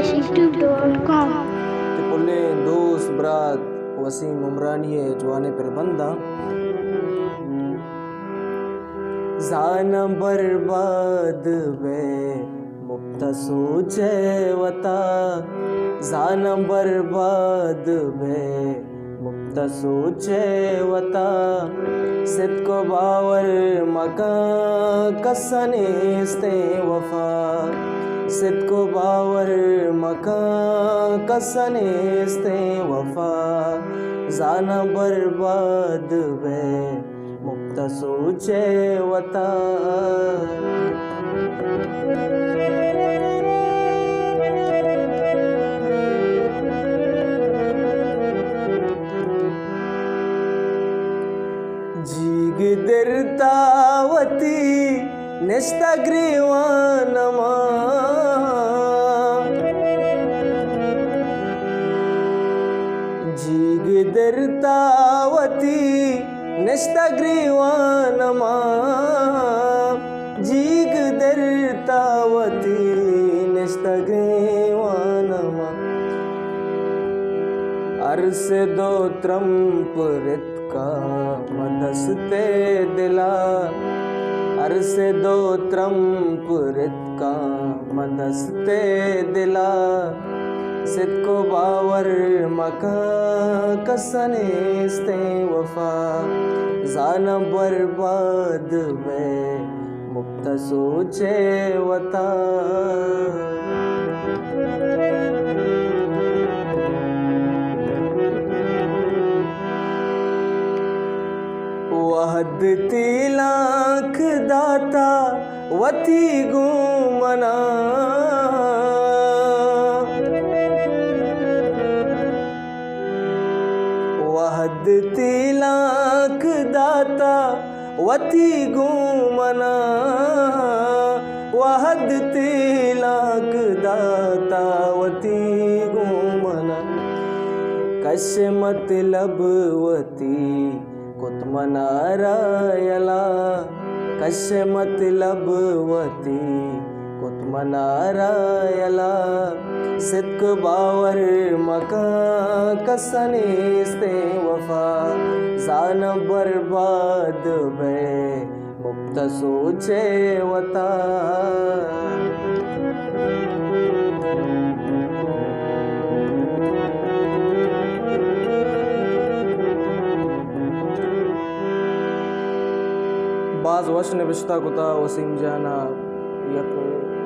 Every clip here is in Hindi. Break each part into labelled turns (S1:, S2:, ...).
S1: simrani/youtube.com
S2: ते बोले दोस्त बरात वसीम उमरानी है जवाने पर बंदा जाना बर्बाद बे मुफ्ता सोचे वता जाना बर्बाद बे मुफ्ता सोचे वता सिद को बावर मका कसनेस्ते वफा सिद को बावर मका कसनेस्ते वफा जाना बर्बाद बे मुफ्ता सोचे वता जीग दर्तावती निस्तग्रीवानमा जीग दर्तावती निस्तग्रीवानमा जीग दर्तावती निस्तग्रीवानमा अर्स दो त्रंप रित का मदस्ते दिला अर्स दो त्रंप रित का मदस्ते दिला सिद को बावर मका कसनेस्ते वफा जाना बर्बाद बे मुफ्ता सोचे वता वहद तिलाक दाता वती गुमना वहद तिलाक दाता वती गुमना वहद तिलाक दाता वती गुमना कश मतलब वती कुतमनारायला कश मतलब वती कुतमनारायला सिद्क बावर मका कसनेस्ते वफा जाना बर्बाद बे मुफ्ता सोचे वता बाज वश नविश्ता कुता वसीम जाना यक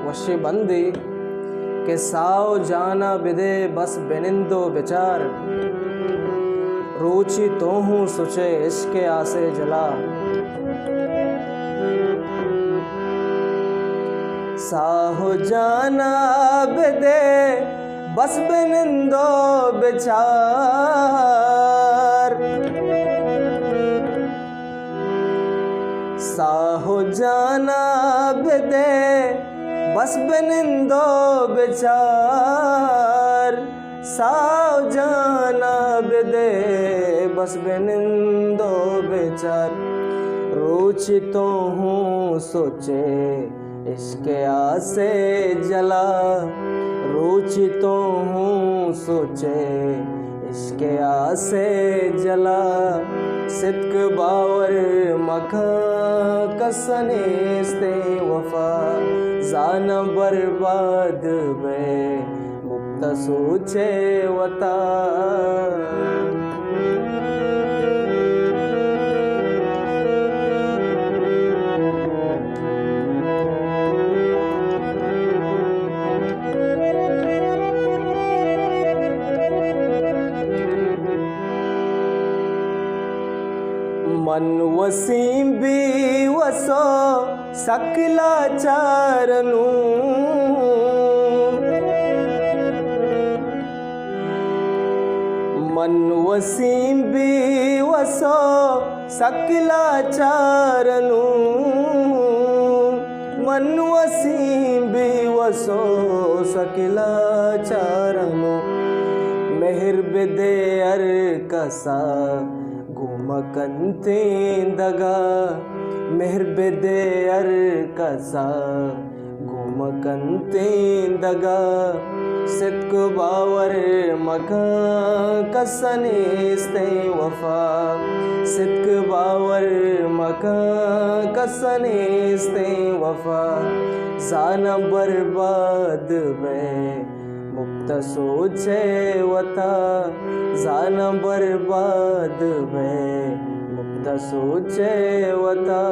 S2: वशे बंदी के साव जाना बिदे बस बेनिंदो बेचार रोची तो हूँ सोचे इश्क आसे जला साहो जाना बिदे बस बेनिंदो बेचार साहो जाना बिदे बस बेनिंदो बेचार साहो जाना बिदे बस बेनिंदो बेचार रोची तो हूँ सोचे इश्क आसे जला रोची तो हूँ सोचे इश्क आसे जला सिद्क बावर मका कसनेस्ते वफा जाना बर्बाद बे मुफ्ता सोचे वता मन वसीम भी वसो सकला चारनू मन वसीम भी वसो सकला चारनू मन वसीम भी वसो सकला चारनू मेहर बिदे अर कसा गुमकंतेंदगा मेहर बिदे अर कसा गुमकंतेंदगा सिद्क बावर मका कसनेस्ते वफा सिद्क बावर मका कसनेस्ते वफा जाना बर्बाद में मुक्त सोचे वता जाना बर्बाद में मुक्त सोचे वता